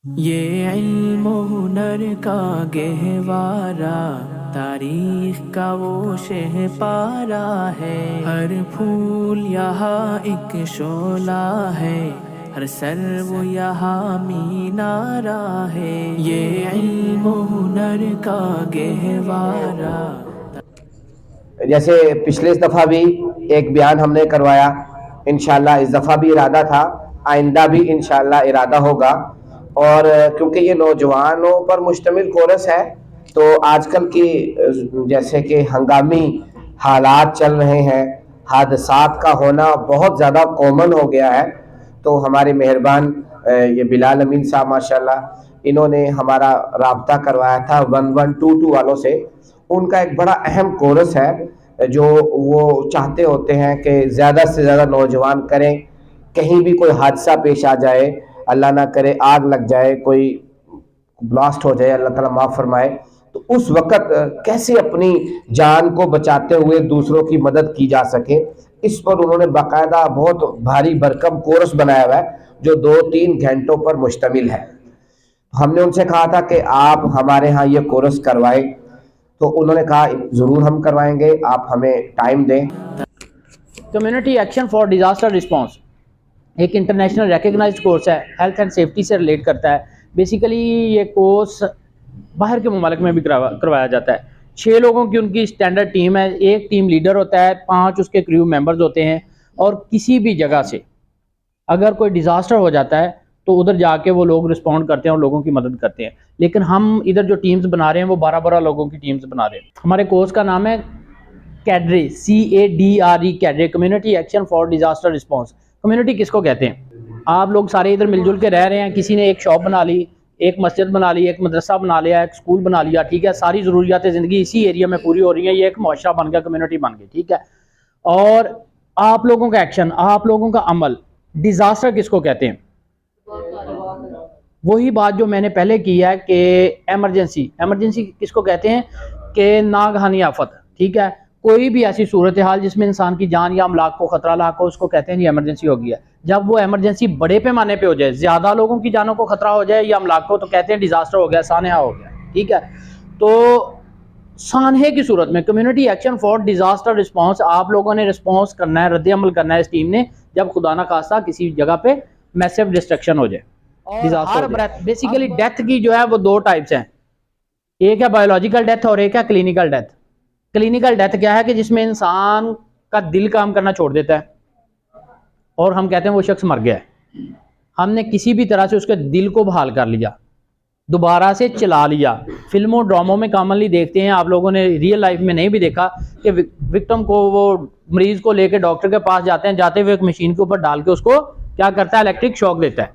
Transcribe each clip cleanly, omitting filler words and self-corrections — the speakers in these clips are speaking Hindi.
ये इल्म हुनर का गहवारा, तारीख का वो शहपारा है। हर फूल यहाँ एक शोला है, हर सर्व यहाँ मीनारा है। ये इल्म हुनर का गहवारा। जैसे पिछले दफ़ा भी एक बयान हमने करवाया, इंशाल्लाह इस दफ़ा भी इरादा था, आइंदा भी इंशाल्लाह इरादा होगा। और क्योंकि ये नौजवानों पर मुश्तमिल कोरस है, तो आजकल की जैसे कि हंगामी हालात चल रहे हैं, हादसात का होना बहुत ज़्यादा कॉमन हो गया है। तो हमारे मेहरबान ये बिलाल अमीन साहब माशाल्लाह, इन्होंने हमारा राब्ता करवाया था 1122 वालों से। उनका एक बड़ा अहम कोरस है जो वो चाहते होते हैं कि ज़्यादा से ज़्यादा नौजवान करें। कहीं भी कोई हादसा पेश आ जाए, अल्लाह ना करे आग लग जाए, कोई ब्लास्ट हो जाए, अल्लाह ताला माफ़ फरमाए, तो उस वक़्त कैसे अपनी जान को बचाते हुए दूसरों की मदद की जा सके, इस पर उन्होंने बाकायदा बहुत भारी भरकम कोर्स बनाया हुआ है जो 2-3 घंटों पर मुश्तमिल है। हमने उनसे कहा था कि आप हमारे यहाँ ये कोर्स करवाएं, तो उन्होंने कहा ज़रूर हम करवाएंगे, आप हमें टाइम दें। Community action for disaster response एक इंटरनेशनल रिकग्नाइज्ड कोर्स है, हेल्थ एंड सेफ्टी से रिलेट करता है। बेसिकली ये कोर्स बाहर के ममालिक में भी करवाया जाता है। 6 लोगों की उनकी स्टैंडर्ड टीम है, एक टीम लीडर होता है, 5 उसके क्रू मेंबर्स होते हैं। और किसी भी जगह से अगर कोई डिज़ास्टर हो जाता है तो उधर जाके वो लोग रिस्पॉन्ड करते हैं और लोगों की मदद करते हैं। लेकिन हम इधर जो टीम्स बना रहे हैं वो 12-12 लोगों की टीम्स बना रहे हैं। हमारे कोर्स का नाम है cadre, CADRE, cadre, community action for disaster response. Community किसको कहते हैं? आप लोग सारे इधर मिलजुल के रह रहे हैं, किसी ने एक शॉप बना ली, एक मस्जिद बना ली, एक मदरसा बना लिया, एक स्कूल बना लिया, ठीक है। सारी ज़रूरियात ज़िंदगी इसी एरिया में पूरी हो रही है, ये एक मुआशरा बन गया, कम्युनिटी बन गई, ठीक है। और आप लोगों का एक्शन, आप लोगों का अमल, डिज़ास्टर किसको कहते हैं? वही बात जो मैंने पहले की है कि एमरजेंसी, एमरजेंसी किसको कहते हैं? कि नागहानी आफत, ठीक है। कोई भी ऐसी सूरत हाल जिसमें इंसान की जान या अमलाक को खतरा लाक हो, उसको कहते हैं जी एमरजेंसी हो गई है। जब वो एमरजेंसी बड़े पैमाने पे हो जाए, ज़्यादा लोगों की जानों को खतरा हो जाए या अमलाक को, तो कहते हैं डिज़ास्टर हो गया, सानहा हो गया, ठीक है। तो सानहे की सूरत में community action for disaster response, आप लोगों ने रिस्पॉन्स करना है, रद्द अमल करना है इस टीम ने, जब खुदा ना खास्ता किसी जगह पे मैसिव डिस्ट्रक्शन हो जाए, डिजास्टर हो जाए। बेसिकली डेथ की जो है वो 2 टाइप्स हैं, एक है बायोलॉजिकल डेथ और एक है क्लिनिकल डेथ। क्लिनिकल डेथ क्या है कि जिसमें इंसान का दिल काम करना छोड़ देता है और हम कहते हैं वो शख्स मर गया है। हमने किसी भी तरह से उसके दिल को बहाल कर लिया, दोबारा से चला लिया। फिल्मों ड्रामों में कॉमनली देखते हैं, आप लोगों ने रियल लाइफ में नहीं भी देखा कि विक्टिम को, वो मरीज को लेकर डॉक्टर के पास जाते हैं, जाते हुए एक मशीन के ऊपर डाल के उसको क्या करता है, इलेक्ट्रिक शॉक देता है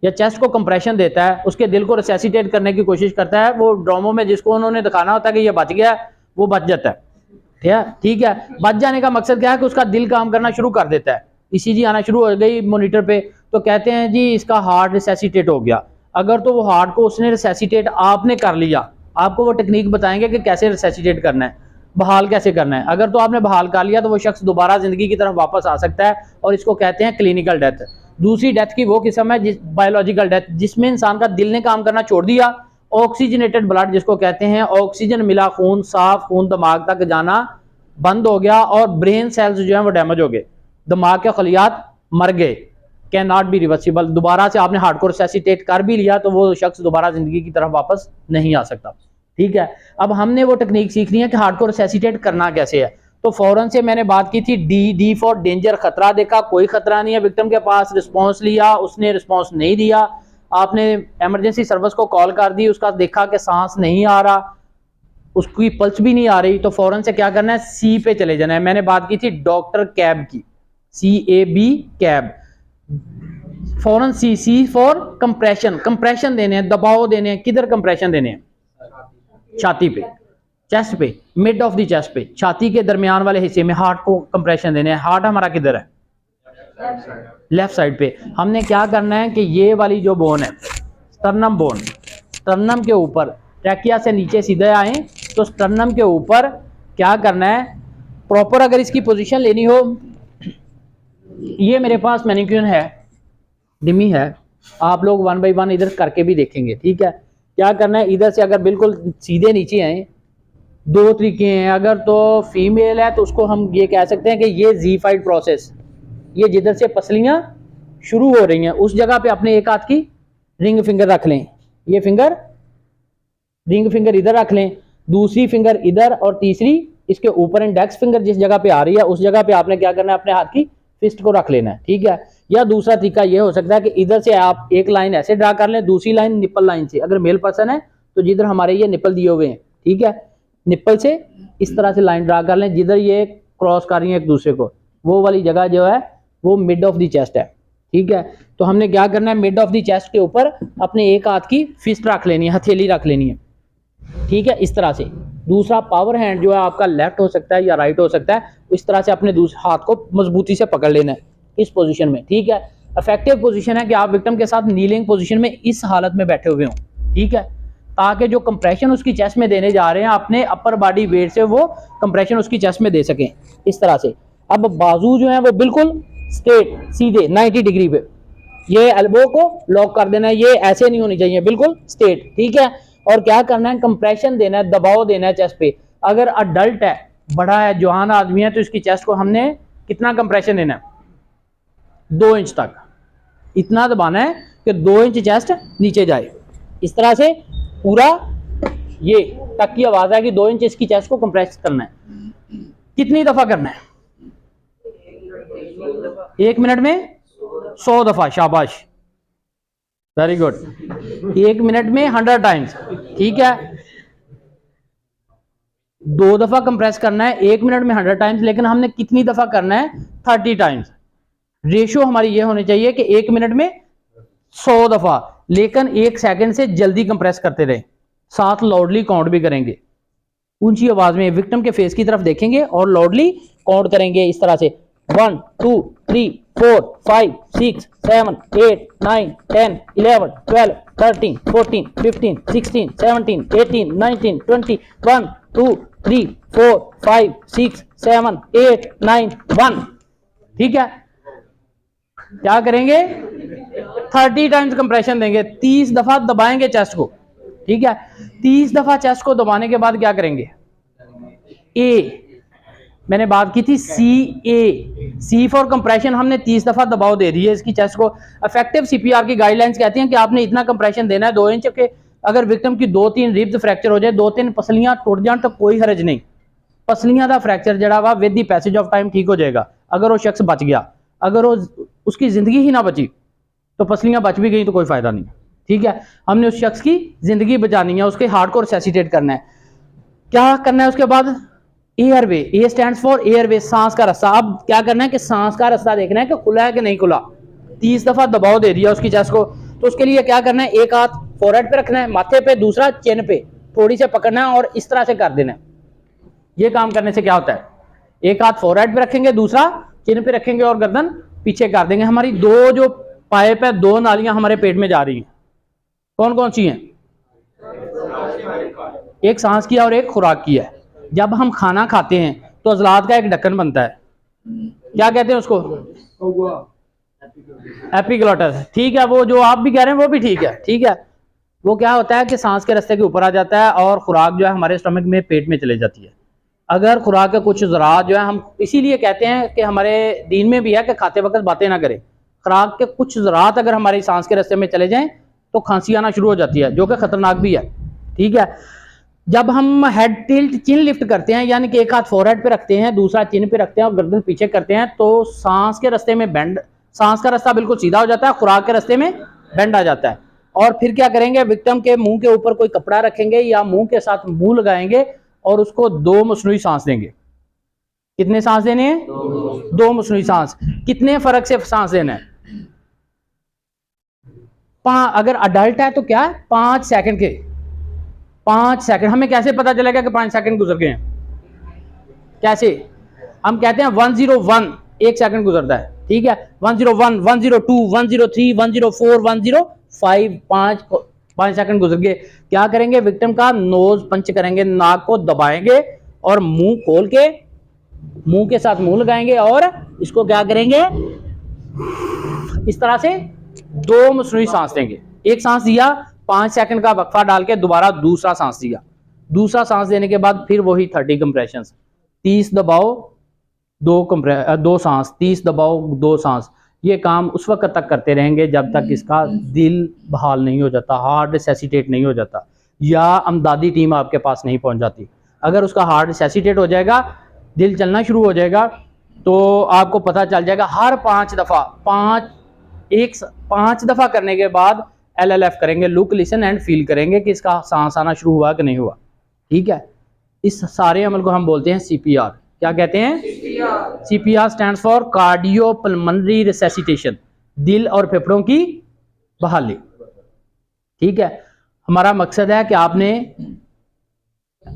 या चेस्ट को कंप्रेशन देता है, उसके दिल को रिसेसिटेट करने की कोशिश करता है। वो ड्रामों में जिसको उन्होंने दिखाना होता है कि ये बच गया, वो बच जाता है, ठीक है। बच जाने का मकसद क्या है कि उसका दिल काम करना शुरू कर देता है, ईसीजी आना शुरू हो गई मॉनिटर पे, तो कहते हैं जी इसका हार्ट रिसेसिटेट हो गया। अगर तो वो हार्ट को उसने रिसेसिटेट आपने कर लिया, आपको वो टेक्निक बताएंगे कि कैसे रिसेसिटेट करना है, बहाल कैसे करना है। अगर तो आपने बहाल कर लिया तो वो शख्स दोबारा जिंदगी की तरफ वापस आ सकता है, और इसको कहते हैं क्लिनिकल डेथ। दूसरी डेथ की वो किस्म है बायोलॉजिकल डेथ, जिसमें इंसान का दिल ने काम करना छोड़ दिया, ऑक्सीजनेटेड ब्लड जिसको कहते हैं, ऑक्सीजन मिला खून, साफ खून दिमाग तक जाना बंद हो गया और ब्रेन सेल्स जो है वो डैमेज हो गए, दिमाग के खलियात मर गए, कैन नॉट बी रिवर्सिबल। दोबारा से आपने हार्ट को रिसेसिटेट कर भी लिया तो वो शख्स दोबारा जिंदगी की तरफ वापस नहीं आ सकता, ठीक है। अब हमने वो टेक्निक सीखनी है कि हार्ट को रिसेसिटेट करना कैसे है। तो फौरन से मैंने बात की थी, डी फॉर डेंजर, खतरा देखा, कोई खतरा नहीं है विक्टिम के पास, रिस्पॉन्स लिया, उसने रिस्पॉन्स नहीं दिया, आपने इमरजेंसी सर्विस को कॉल कर दी, उसका देखा कि सांस नहीं आ रहा, उसकी पल्स भी नहीं आ रही, तो फौरन से क्या करना है, सी पे चले जाना है। मैंने बात की थी डॉक्टर कैब की, CAB, कैब। फौरन सी फॉर कंप्रेशन, कंप्रेशन देने हैं, दबाव देने हैं। किधर कंप्रेशन देने हैं? छाती पे, चेस्ट पे, मिड ऑफ द चेस्ट पे, छाती के दरमियान वाले हिस्से में हार्ट को कंप्रेशन देने हैं। हार्ट हमारा किधर है? लेफ्ट साइड पे। हमने क्या करना है कि ये वाली जो बोन है, स्टर्नम बोन, स्टर्नम के ऊपर, ट्रैकिया से नीचे सीधे आए तो स्टर्नम के ऊपर क्या करना है, प्रॉपर अगर इसकी पोजीशन लेनी हो, ये मेरे पास मैनिक्यून है, डिमी है, आप लोग 1 बाई 1 इधर करके भी देखेंगे, ठीक है। क्या करना है, इधर से अगर बिल्कुल सीधे नीचे आए, दो तरीके हैं। अगर तो फीमेल है तो उसको हम ये कह सकते हैं कि ये ज़ीफाइड प्रोसेस, ये जिधर से पसलियां शुरू हो रही हैं उस जगह पे अपने एक हाथ की रिंग फिंगर रख लें, ये फिंगर रिंग फिंगर इधर रख लें, दूसरी फिंगर इधर, और तीसरी इसके ऊपर इंडेक्स फिंगर जिस जगह पे आ रही है उस जगह पे आपने क्या करना है, अपने हाथ की फिस्ट को रख लेना है, ठीक है। या दूसरा तरीका ये हो सकता है कि इधर से आप एक लाइन ऐसे ड्रा कर लें, दूसरी लाइन निप्पल लाइन से, अगर मेल पर्सन है तो जिधर हमारे ये निप्पल दिए हुए हैं, ठीक है, निप्पल से इस तरह से लाइन ड्रा कर लें जिधर ये क्रॉस कर रही है एक दूसरे को, वो वाली जगह जो है वो मिड ऑफ द चेस्ट है, ठीक है। तो हमने क्या करना है, मिड ऑफ द चेस्ट के ऊपर अपने एक हाथ की फिस्ट रख लेनी है, हथेली रख लेनी है, ठीक है, इस तरह से। दूसरा पावर हैंड जो है आपका लेफ्ट हो सकता है या राइट हो सकता है, इस तरह से अपने दूसरे हाथ को मजबूती से पकड़ लेना है इस पोजीशन में, ठीक है। इफेक्टिव पोजीशन है कि आप विक्टिम के साथ नीलिंग पोजीशन में इस हालत में बैठे हुए हों, ठीक है, ताकि जो कंप्रेशन उसकी चेस्ट में देने जा रहे हैं अपने अपर बॉडी वेट से वो कंप्रेशन उसकी चेस्ट में दे सकें, इस तरह से। अब बाजू जो है वो बिल्कुल स्ट्रेट सीधे 90 डिग्री पे, ये एल्बो को लॉक कर देना है, ये ऐसे नहीं होनी चाहिए, बिल्कुल स्ट्रेट, ठीक है। और क्या करना है, कंप्रेशन देना है, दबाव देना है चेस्ट पे। अगर अडल्ट है, बड़ा है, जवान आदमी है, तो इसकी चेस्ट को हमने कितना कंप्रेशन देना है, 2 इंच तक, इतना दबाना है कि 2 इंच चेस्ट नीचे जाए, इस तरह से पूरा ये तक की आवाज है कि 2 इंच इसकी चेस्ट को कंप्रेस करना है। कितनी दफा करना है, 1 मिनट में 100 दफा, शाबाश, वेरी गुड। 1 मिनट में 100 टाइम्स, ठीक है। 2 दफा कंप्रेस करना है 1 मिनट में 100 टाइम्स, लेकिन हमने कितनी दफा करना है, 30 टाइम्स। रेशियो हमारी ये होनी चाहिए कि 1 मिनट में 100 दफा, लेकिन 1 सेकंड से जल्दी कंप्रेस करते रहे, साथ लाउडली काउंट भी करेंगे, ऊंची आवाज में विक्टिम के फेस की तरफ देखेंगे और लाउडली काउंट करेंगे इस तरह से, 1 2 3 4 5 6 7 8 9 10 11 12 13 14 15 16 17 18 19 20 1 2 3 4 5 6 7 8 9 1, ठीक है। क्या करेंगे, 30 टाइम्स कंप्रेशन देंगे, 30 दफा दबाएंगे चेस्ट को, ठीक है। 30 दफा चेस्ट को दबाने के बाद क्या करेंगे, ए मैंने बात की थी, सी फॉर कंप्रेशन, हमने 30 दफा दबाव दे दिया इसकी चेस्ट को। इफेक्टिव सीपीआर की गाइडलाइंस कहती हैं कि आपने इतना कंप्रेशन देना है 2 इंच के, अगर विक्टिम की 2-3 रिब्स फ्रैक्चर हो जाए, 2-3 पसलियां टूट जाए तो कोई हर्ज नहीं, पसलियां का फ्रैक्चर जड़ा वा with the passage of time ठीक हो जाएगा, अगर वो शख्स बच गया। अगर वो उसकी जिंदगी ही ना बची तो पसलियां बच भी गई तो कोई फायदा नहीं, ठीक है। हमने उस शख्स की जिंदगी बचानी है, उसके हार्ट को रिसैसिटेट करना है। क्या करना है उसके बाद, airway, A stands for airway, सांस का रास्ता। अब क्या करना है कि सांस का रास्ता देखना है कि खुला है कि नहीं खुला। 30 दफा दबाव दे दिया उसकी चेस्ट को, तो उसके लिए क्या करना है, एक हाथ फोरहेड पे रखना है, माथे पे, दूसरा चिन पे थोड़ी से पकड़ना है और इस तरह से कर देना है। ये काम करने से क्या होता है, एक हाथ फोरहेड पे रखेंगे, दूसरा चिन पे रखेंगे और गर्दन पीछे कर देंगे। हमारी 2 जो पाइप है, 2 नालियां हमारे पेट में जा रही हैं, कौन कौन सी हैं, एक सांस की है और एक खुराक की है। जब हम खाना खाते हैं तो अजलात का एक ढक्कन बनता है, क्या कहते हैं उसको, एपिग्लॉटस, ठीक है। वो जो आप भी कह रहे हैं वो भी ठीक है, ठीक है। वो क्या होता है कि सांस के रास्ते के ऊपर आ जाता है और खुराक जो है हमारे स्टमक में, पेट में चले जाती है। अगर खुराक के कुछ ज़रात जो है, हम इसीलिए कहते हैं कि हमारे दीन में भी है कि खाते वक्त बातें ना करें, खुराक के कुछ ज़रात अगर हमारी सांस के रास्ते में चले जाएं तो खांसी आना शुरू हो जाती है, जो कि खतरनाक भी है, ठीक है। जब हम हेड टिल्ट, चिन लिफ्ट करते हैं, यानी कि एक हाथ फोरहेड पे रखते हैं, दूसरा चिन पे रखते हैं और गर्दन पीछे करते हैं, तो सांस के रास्ते में बेंड, सांस का रास्ता बिल्कुल सीधा हो जाता है, खुराक के रास्ते में बेंड आ जाता है। और फिर क्या करेंगे, विक्टिम के मुंह के ऊपर कोई कपड़ा रखेंगे या मुंह के साथ मुंह लगाएंगे और उसको 2 मसनूई सांस देंगे। कितने सांस देने हैं, 2 मसनूई सांस। कितने फर्क से सांस देना है, अगर अडल्ट है तो क्या 5 सेकंड के, 5 सेकंड। हमें कैसे पता चलेगा कि 5 सेकंड गुजर गए हैं, कैसे, हम कहते हैं 101 1 सेकंड गुजरता है, ठीक है। 101 102 103 104 105 5 सेकंड गुजर गए। क्या करेंगे, विक्टिम का नोज पंच करेंगे, नाक को दबाएंगे और मुंह खोल के मुंह के साथ मुंह लगाएंगे और इसको क्या करेंगे, इस तरह से 2 मसनूई सांस देंगे। एक सांस दिया, 5 सेकंड का वक्फा डाल के दोबारा दूसरा सांस दिया। दूसरा सांस देने के बाद फिर वही 30 कंप्रेशन, 30 दबाओ 2 सांस, 30 दबाओ 2 सांस। ये काम उस वक्त तक करते रहेंगे जब तक इसका दिल बहाल नहीं हो जाता, हार्ट रिसेसिटेट नहीं हो जाता, या अमदादी टीम आपके पास नहीं पहुंच जाती। अगर उसका हार्ट रिसेसिटेट हो जाएगा, दिल चलना शुरू हो जाएगा, तो आपको पता चल जाएगा हर 5 दफ़ा 5 दफ़ा करने के बाद LLF करेंगे, लुक लिसन एंड फील करेंगे कि इसका सांस आना शुरू हुआ कि नहीं हुआ। ठीक है, इस सारे अमल को हम बोलते हैं CPR। क्या कहते हैं? CPR stands for cardiopulmonary resuscitation, दिल और फेफड़ों की बहाली। ठीक है, हमारा मकसद है कि आपने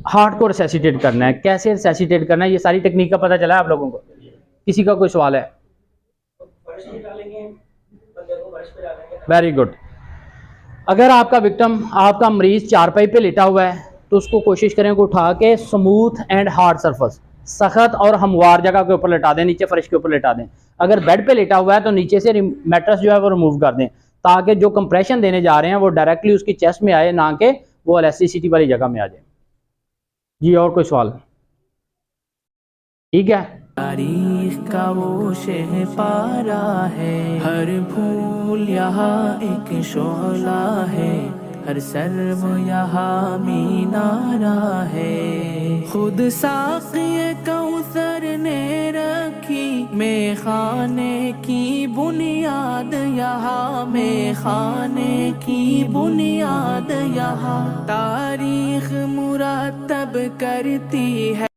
हार्ट को रिसेसिटेट करना है। कैसे रिसेसिटेट करना है, ये सारी टेक्निक का पता चला है आप लोगों को? किसी का कोई सवाल है? Very good. अगर आपका विक्टिम, आपका मरीज चारपाई पे लेटा हुआ है तो उसको कोशिश करें कि उठा के स्मूथ एंड हार्ड सरफेस, सख्त और हमवार जगह के ऊपर लेटा दें, नीचे फर्श के ऊपर लेटा दें। अगर बेड पे लेटा हुआ है तो नीचे से मैट्रेस जो है वो रिमूव कर दें, ताकि जो कंप्रेशन देने जा रहे हैं वो डायरेक्टली उसकी चेस्ट में आए, ना कि वो इलास्टिसिटी वाली जगह में आ जाए। जी, और कोई सवाल? ठीक है। तारीख का वो शह पारा है, हर फूल यहाँ एक शोला है, हर सर्व यहाँ मीनारा है। खुद साक़िए कौसर ने रखी मेखाने की बुनियाद यहाँ, मेखाने की बुनियाद यहाँ। तारीख मुरतब करती है